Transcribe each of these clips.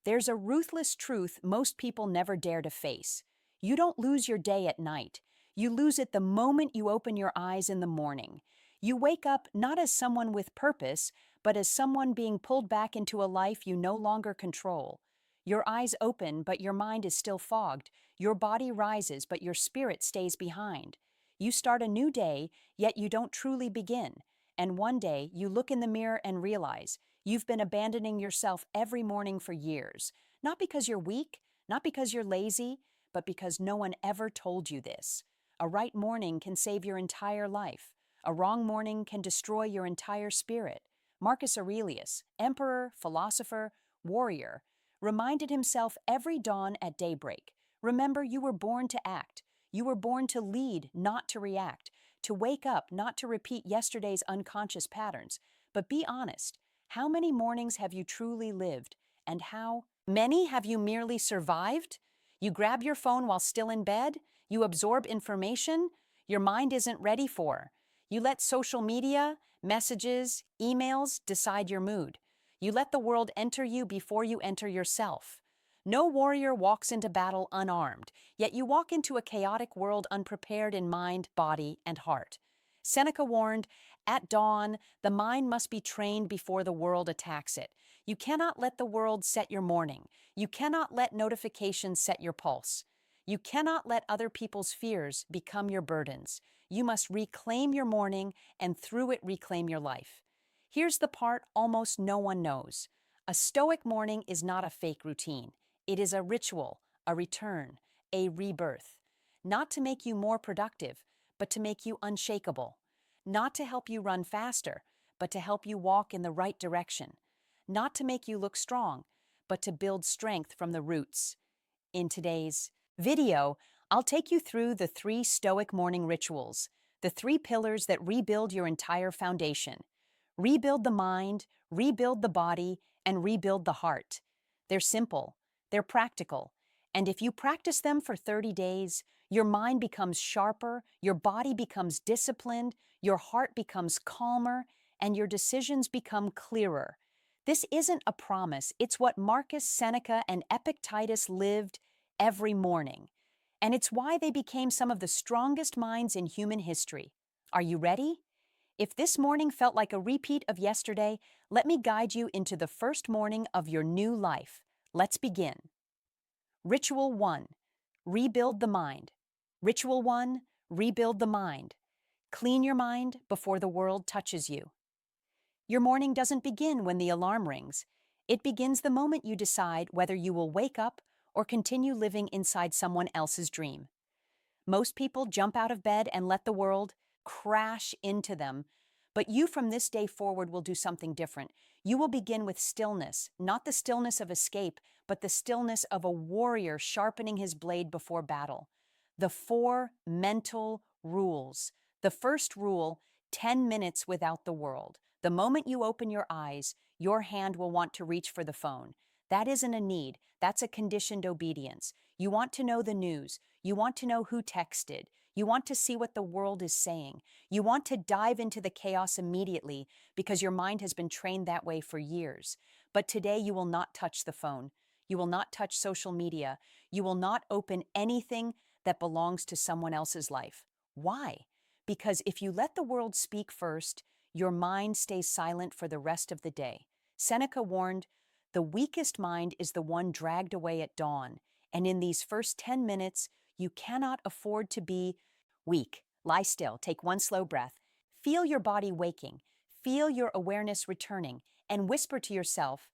There's a ruthless truth most people never dare to face. You don't lose your day at night. You lose it the moment you open your eyes in the morning. You wake up not as someone with purpose, but as someone being pulled back into a life you no longer control. Your eyes open, but your mind is still fogged. Your body rises, but your spirit stays behind. You start a new day, yet you don't truly begin. And one day, you look in the mirror and realize you've been abandoning yourself every morning for years. Not because you're weak, not because you're lazy, but because no one ever told you this. A right morning can save your entire life. A wrong morning can destroy your entire spirit. Marcus Aurelius, emperor, philosopher, warrior, reminded himself every dawn at daybreak. Remember, you were born to act. You were born to lead, not to react. To wake up, not to repeat yesterday's unconscious patterns. But be honest, how many mornings have you truly lived? And how many have you merely survived? You grab your phone while still in bed? You absorb information your mind isn't ready for. You let social media, messages, emails decide your mood. You let the world enter you before you enter yourself. No warrior walks into battle unarmed, yet you walk into a chaotic world unprepared in mind, body, and heart. Seneca warned, "At dawn, the mind must be trained before the world attacks it. You cannot let the world set your morning. You cannot let notifications set your pulse. You cannot let other people's fears become your burdens. You must reclaim your morning and through it reclaim your life." Here's the part almost no one knows. A Stoic morning is not a fake routine. It is a ritual, a return, a rebirth. Not to make you more productive, but to make you unshakable. Not to help you run faster, but to help you walk in the right direction. Not to make you look strong, but to build strength from the roots. In today's video, I'll take you through the 3 Stoic morning rituals, the 3 pillars that rebuild your entire foundation. Rebuild the mind, rebuild the body, and rebuild the heart. They're simple, they're practical, and if you practice them for 30 days, your mind becomes sharper, your body becomes disciplined, your heart becomes calmer, and your decisions become clearer. This isn't a promise, it's what Marcus, Seneca, and Epictetus lived every morning. And it's why they became some of the strongest minds in human history. Are you ready? If this morning felt like a repeat of yesterday, let me guide you into the first morning of your new life. Let's begin. Ritual 1. Rebuild the mind. Ritual 1. Rebuild the mind. Clean your mind before the world touches you. Your morning doesn't begin when the alarm rings. It begins the moment you decide whether you will wake up or continue living inside someone else's dream. Most people jump out of bed and let the world crash into them, but you from this day forward will do something different. You will begin with stillness, not the stillness of escape, but the stillness of a warrior sharpening his blade before battle. The 4 mental rules. The first rule, 10 minutes without the world. The moment you open your eyes, your hand will want to reach for the phone. That isn't a need, that's a conditioned obedience. You want to know the news. You want to know who texted. You want to see what the world is saying. You want to dive into the chaos immediately because your mind has been trained that way for years. But today you will not touch the phone. You will not touch social media. You will not open anything that belongs to someone else's life. Why? Because if you let the world speak first, your mind stays silent for the rest of the day. Seneca warned, "The weakest mind is the one dragged away at dawn." And in these first 10 minutes, you cannot afford to be weak. Lie still, take one slow breath. Feel your body waking. Feel your awareness returning. And whisper to yourself,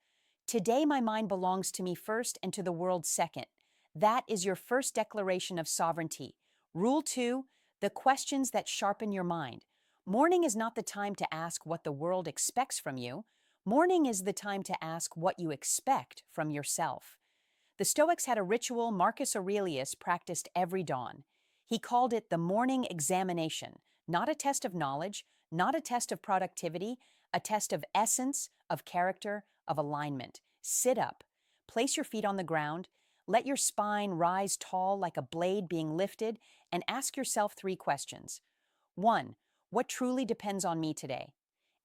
"Today my mind belongs to me first and to the world second." That is your first declaration of sovereignty. Rule 2, the questions that sharpen your mind. Morning is not the time to ask what the world expects from you. Morning is the time to ask what you expect from yourself. The Stoics had a ritual Marcus Aurelius practiced every dawn. He called it the morning examination, not a test of knowledge, not a test of productivity, a test of essence, of character, of alignment. Sit up, place your feet on the ground, let your spine rise tall like a blade being lifted, and ask yourself 3 questions. 1. What truly depends on me today?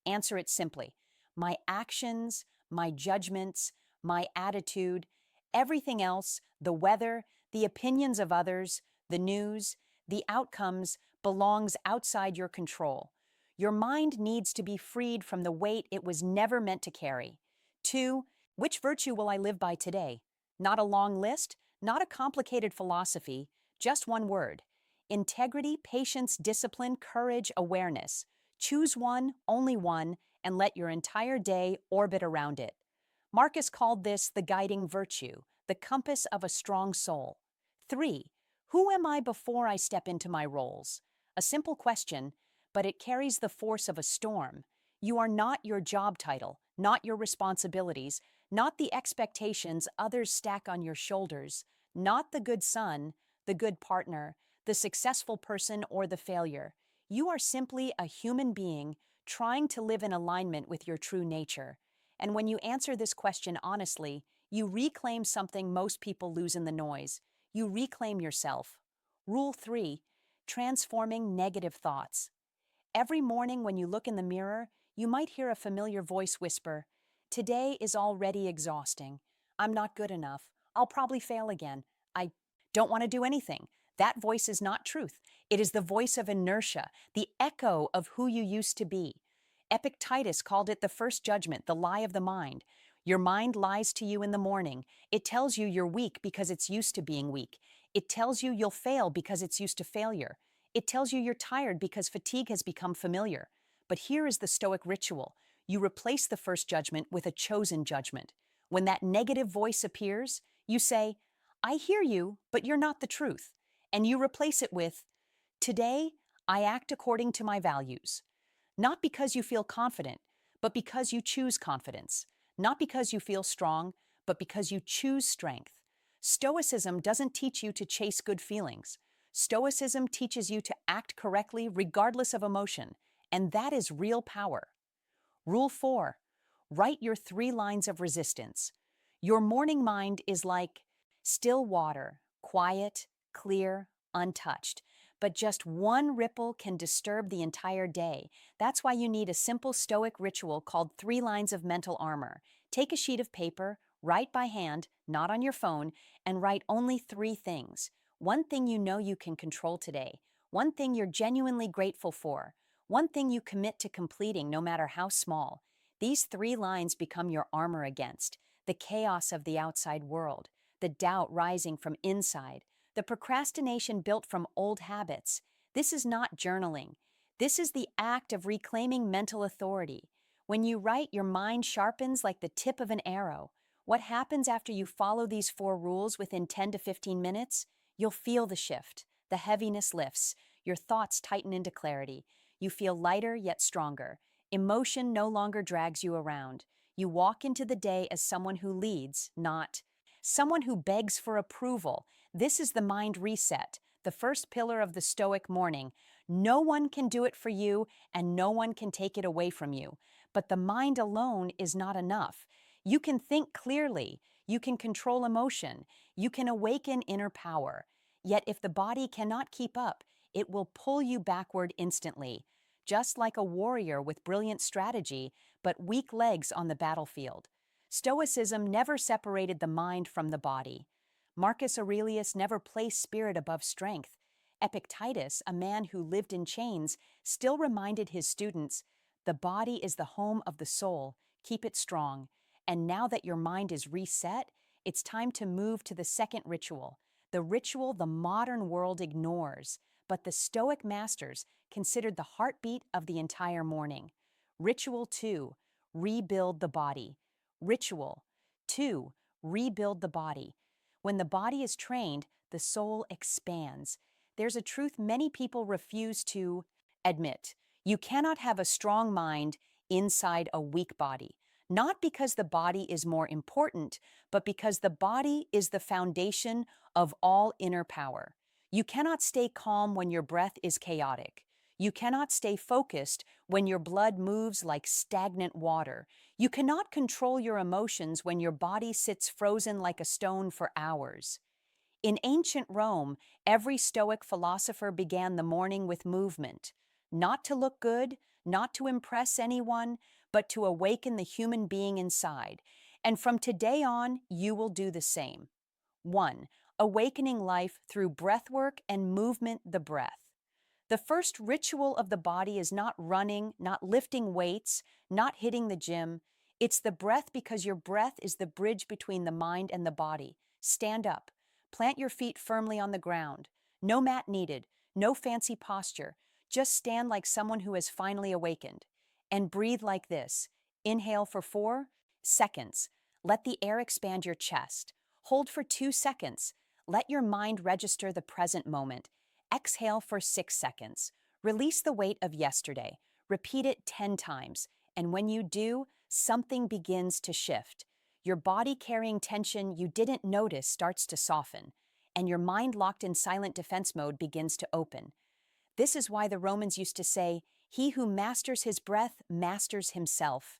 Answer it simply. My actions, my judgments, my attitude, everything else, the weather, the opinions of others, the news, the outcomes, belongs outside your control. Your mind needs to be freed from the weight it was never meant to carry. 2. Which virtue will I live by today? Not a long list, not a complicated philosophy, just one word. Integrity, patience, discipline, courage, awareness. Choose one, only one, and let your entire day orbit around it. Marcus called this the guiding virtue, the compass of a strong soul. 3. Who am I before I step into my roles? A simple question, but it carries the force of a storm. You are not your job title, not your responsibilities, not the expectations others stack on your shoulders, not the good son, the good partner, the successful person, or the failure. You are simply a human being trying to live in alignment with your true nature. And when you answer this question honestly, you reclaim something most people lose in the noise. You reclaim yourself. Rule 3. Transforming negative thoughts. Every morning when you look in the mirror, you might hear a familiar voice whisper, "Today is already exhausting. I'm not good enough. I'll probably fail again. I don't want to do anything." That voice is not truth. It is the voice of inertia, the echo of who you used to be. Epictetus called it the first judgment, the lie of the mind. Your mind lies to you in the morning. It tells you you're weak because it's used to being weak. It tells you you'll fail because it's used to failure. It tells you you're tired because fatigue has become familiar. But here is the Stoic ritual. You replace the first judgment with a chosen judgment. When that negative voice appears, you say, "I hear you, but you're not the truth." And you replace it with, "Today, I act according to my values." Not because you feel confident, but because you choose confidence. Not because you feel strong, but because you choose strength. Stoicism doesn't teach you to chase good feelings. Stoicism teaches you to act correctly regardless of emotion, and that is real power. Rule 4. Write your 3 lines of resistance. Your morning mind is like still water, quiet, clear, untouched. But just one ripple can disturb the entire day. That's why you need a simple Stoic ritual called 3 lines of mental armor. Take a sheet of paper, write by hand, not on your phone, and write only 3 things. One thing you know you can control today. One thing you're genuinely grateful for. One thing you commit to completing no matter how small. These 3 lines become your armor against the chaos of the outside world, the doubt rising from inside, the procrastination built from old habits. This is not journaling. This is the act of reclaiming mental authority. When you write, your mind sharpens like the tip of an arrow. What happens after you follow these 4 rules within 10 to 15 minutes? You'll feel the shift. The heaviness lifts. Your thoughts tighten into clarity. You feel lighter yet stronger. Emotion no longer drags you around. You walk into the day as someone who leads, not someone who begs for approval. This is the mind reset, the first pillar of the Stoic morning. No one can do it for you, and no one can take it away from you. But the mind alone is not enough. You can think clearly. You can control emotion. You can awaken inner power. Yet if the body cannot keep up, it will pull you backward instantly. Just like a warrior with brilliant strategy, but weak legs on the battlefield. Stoicism never separated the mind from the body. Marcus Aurelius never placed spirit above strength. Epictetus, a man who lived in chains, still reminded his students, "The body is the home of the soul. Keep it strong." And now that your mind is reset, it's time to move to the second ritual, the ritual the modern world ignores, but the Stoic masters considered the heartbeat of the entire morning. Ritual 2, rebuild the body. Ritual 2, rebuild the body. When the body is trained, the soul expands. There's a truth many people refuse to admit. You cannot have a strong mind inside a weak body. Not because the body is more important, but because the body is the foundation of all inner power. You cannot stay calm when your breath is chaotic. You cannot stay focused when your blood moves like stagnant water. You cannot control your emotions when your body sits frozen like a stone for hours. In ancient Rome, every Stoic philosopher began the morning with movement, not to look good, not to impress anyone, but to awaken the human being inside. And from today on, you will do the same. 1. Awakening life through breathwork and movement the breath. The first ritual of the body is not running, not lifting weights, not hitting the gym. It's the breath, because your breath is the bridge between the mind and the body. Stand up. Plant your feet firmly on the ground. No mat needed, no fancy posture. Just stand like someone who has finally awakened. And breathe like this. Inhale for 4 seconds. Let the air expand your chest. Hold for 2 seconds. Let your mind register the present moment. Exhale for 6 seconds. Release the weight of yesterday. Repeat it 10 times. And when you do, something begins to shift. Your body carrying tension you didn't notice starts to soften, and your mind locked in silent defense mode begins to open. This is why the Romans used to say, "He who masters his breath masters himself."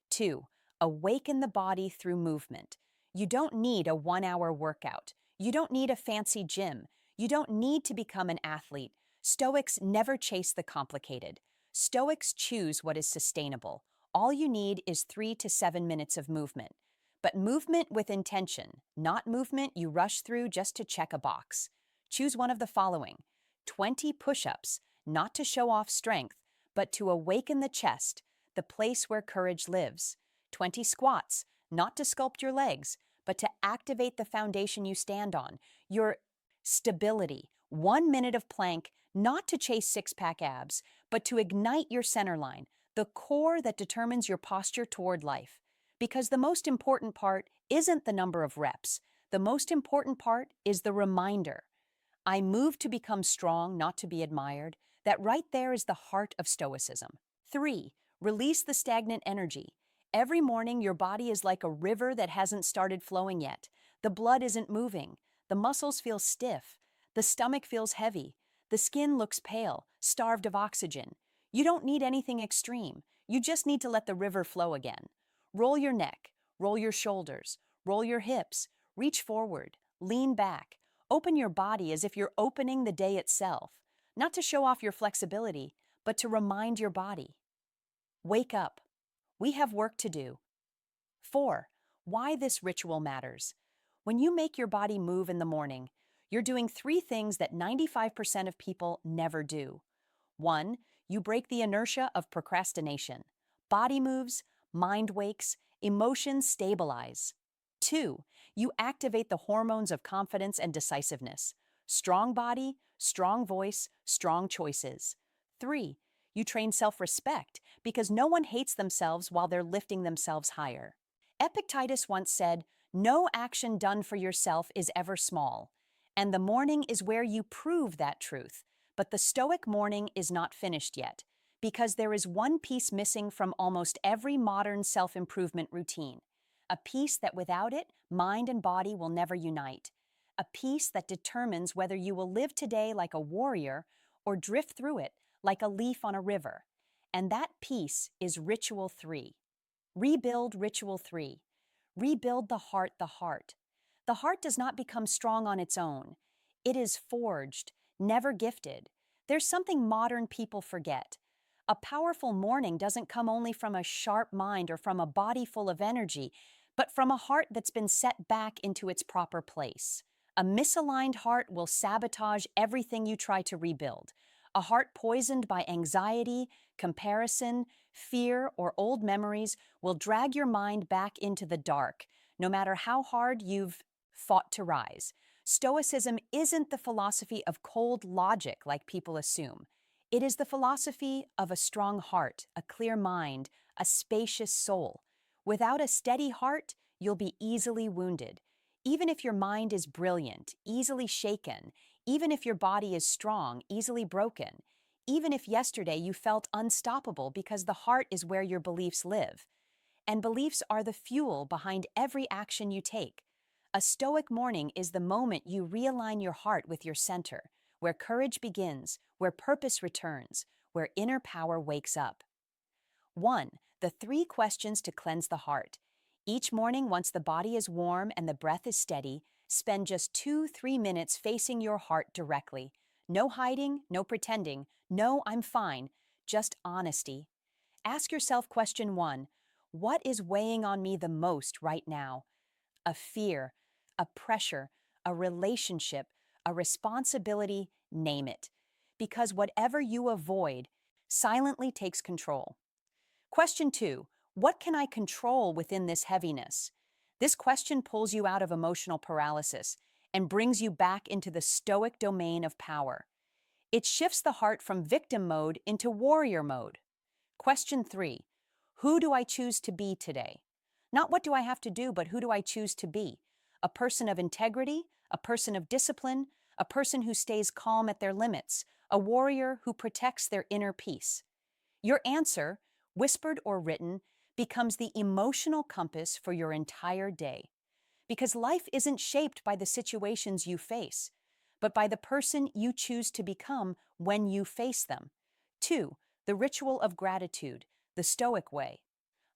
2. Awaken the body through movement. You don't need a 1-hour workout. You don't need a fancy gym. You don't need to become an athlete. Stoics never chase the complicated. Stoics choose what is sustainable. All you need is 3 to 7 minutes of movement. But movement with intention, not movement you rush through just to check a box. Choose one of the following: 20 push-ups, not to show off strength, but to awaken the chest, the place where courage lives. 20 squats, not to sculpt your legs, but to activate the foundation you stand on, your stability. 1 minute of plank, not to chase six-pack abs, but to ignite your center line, the core that determines your posture toward life. Because the most important part isn't the number of reps. The most important part is the reminder. I move to become strong, not to be admired. That right there is the heart of Stoicism. 3. Release the stagnant energy. Every morning, your body is like a river that hasn't started flowing yet. The blood isn't moving. The muscles feel stiff. The stomach feels heavy. The skin looks pale, starved of oxygen. You don't need anything extreme. You just need to let the river flow again. Roll your neck, roll your shoulders, roll your hips, reach forward, lean back. Open your body as if you're opening the day itself, not to show off your flexibility, but to remind your body. Wake up. We have work to do. 4. Why this ritual matters. When you make your body move in the morning, you're doing 3 things that 95% of people never do. 1. You break the inertia of procrastination. Body moves, mind wakes, emotions stabilize. 2. You activate the hormones of confidence and decisiveness. Strong body, strong voice, strong choices. 3. You train self-respect, because no one hates themselves while they're lifting themselves higher. Epictetus once said, "No action done for yourself is ever small." And the morning is where you prove that truth. But the Stoic morning is not finished yet, because there is one piece missing from almost every modern self-improvement routine. A piece that without it, mind and body will never unite. A piece that determines whether you will live today like a warrior or drift through it like a leaf on a river. And that piece is Ritual 3. Rebuild Ritual 3. Rebuild the heart, the heart. The heart does not become strong on its own. It is forged, never gifted. There's something modern people forget. A powerful morning doesn't come only from a sharp mind or from a body full of energy, but from a heart that's been set back into its proper place. A misaligned heart will sabotage everything you try to rebuild. A heart poisoned by anxiety, comparison, fear, or old memories will drag your mind back into the dark, no matter how hard you've fought to rise. Stoicism isn't the philosophy of cold logic like people assume. It is the philosophy of a strong heart, a clear mind, a spacious soul. Without a steady heart, you'll be easily wounded. Even if your mind is brilliant, easily shaken. Even if your body is strong, easily broken. Even if yesterday you felt unstoppable, because the heart is where your beliefs live. And beliefs are the fuel behind every action you take. A Stoic morning is the moment you realign your heart with your center, where courage begins, where purpose returns, where inner power wakes up. 1. The 3 questions to cleanse the heart. Each morning, once the body is warm and the breath is steady, spend just 2-3 minutes facing your heart directly. No hiding, no pretending, no "I'm fine," just honesty. Ask yourself question 1. What is weighing on me the most right now? A fear, a pressure, a relationship, a responsibility, name it. Because whatever you avoid silently takes control. Question 2. What can I control within this heaviness? This question pulls you out of emotional paralysis and brings you back into the Stoic domain of power. It shifts the heart from victim mode into warrior mode. Question 3. Who do I choose to be today? Not what do I have to do, but who do I choose to be? A person of integrity, a person of discipline, a person who stays calm at their limits, a warrior who protects their inner peace. Your answer, whispered or written, becomes the emotional compass for your entire day. Because life isn't shaped by the situations you face, but by the person you choose to become when you face them. 2. The ritual of gratitude, the Stoic way.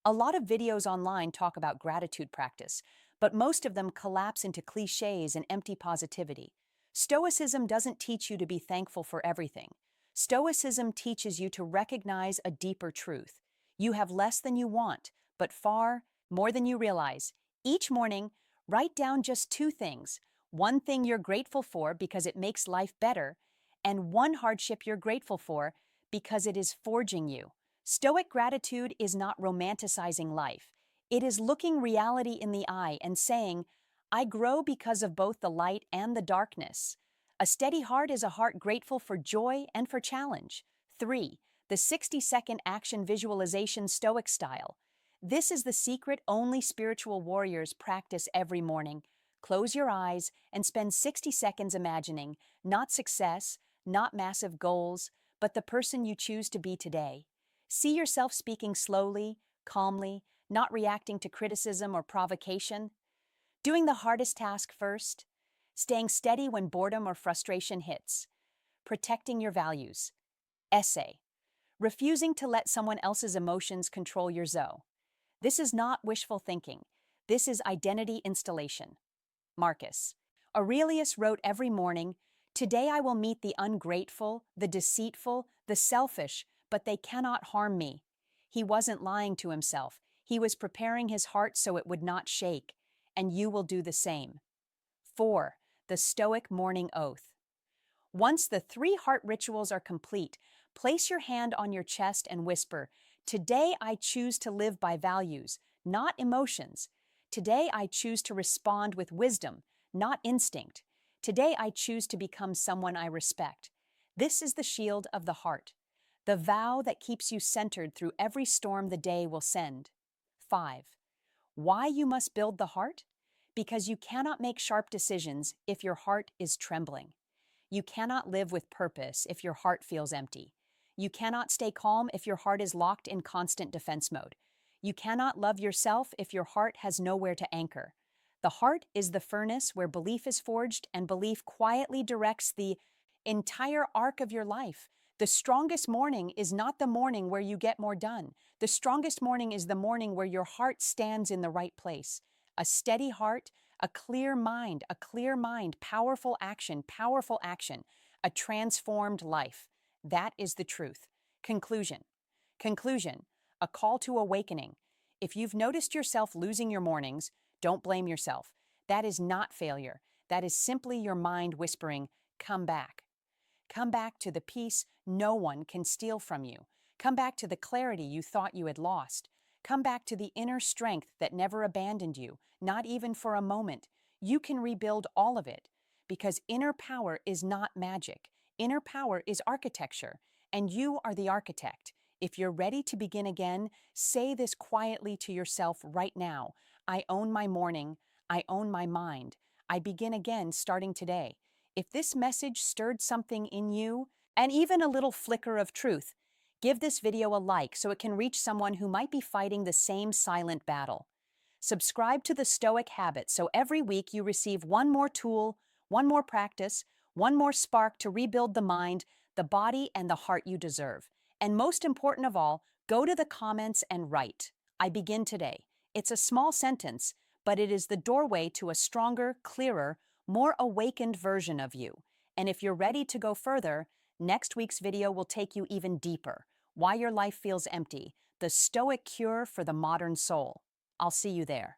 A lot of videos online talk about gratitude practice, but most of them collapse into cliches and empty positivity. Stoicism doesn't teach you to be thankful for everything. Stoicism teaches you to recognize a deeper truth. You have less than you want, but far more than you realize. Each morning, write down just 2 things. One thing you're grateful for because it makes life better, and one hardship you're grateful for because it is forging you. Stoic gratitude is not romanticizing life. It is looking reality in the eye and saying, I grow because of both the light and the darkness. A steady heart is a heart grateful for joy and for challenge. 3. The 60-second action visualization Stoic style. This is the secret only spiritual warriors practice every morning. Close your eyes and spend 60 seconds imagining, not success, not massive goals, but the person you choose to be today. See yourself speaking slowly, calmly, not reacting to criticism or provocation. Doing the hardest task first. Staying steady when boredom or frustration hits. Protecting your values. Essay. Refusing to let someone else's emotions control your Zoe. This is not wishful thinking. This is identity installation. Marcus Aurelius wrote every morning, Today I will meet the ungrateful, the deceitful, the selfish, but they cannot harm me. He wasn't lying to himself. He was preparing his heart so it would not shake, and you will do the same. 4. The Stoic Morning Oath. Once the 3 heart rituals are complete, place your hand on your chest and whisper, Today I choose to live by values, not emotions. Today I choose to respond with wisdom, not instinct. Today I choose to become someone I respect. This is the shield of the heart, the vow that keeps you centered through every storm the day will send. 5. Why you must build the heart? Because you cannot make sharp decisions if your heart is trembling. You cannot live with purpose if your heart feels empty. You cannot stay calm if your heart is locked in constant defense mode. You cannot love yourself if your heart has nowhere to anchor. The heart is the furnace where belief is forged, and belief quietly directs the entire arc of your life. The strongest morning is not the morning where you get more done. The strongest morning is the morning where your heart stands in the right place. A steady heart, a clear mind, powerful action, a transformed life. That is the truth. Conclusion. A call to awakening. If you've noticed yourself losing your mornings, don't blame yourself. That is not failure. That is simply your mind whispering, come back. Come back to the peace no one can steal from you. Come back to the clarity you thought you had lost. Come back to the inner strength that never abandoned you, not even for a moment. You can rebuild all of it, because inner power is not magic. Inner power is architecture, and you are the architect. If you're ready to begin again, say this quietly to yourself right now. I own my morning. I own my mind. I begin again starting today. If this message stirred something in you, and even a little flicker of truth, give this video a like so it can reach someone who might be fighting the same silent battle. Subscribe to the Stoic Habit so every week you receive one more tool, one more practice, one more spark to rebuild the mind, the body, and the heart you deserve. And most important of all, go to the comments and write, I begin today. It's a small sentence, but it is the doorway to a stronger, clearer, more awakened version of you. And if you're ready to go further, next week's video will take you even deeper. Why your life feels empty, The Stoic Cure for the Modern Soul. I'll see you there.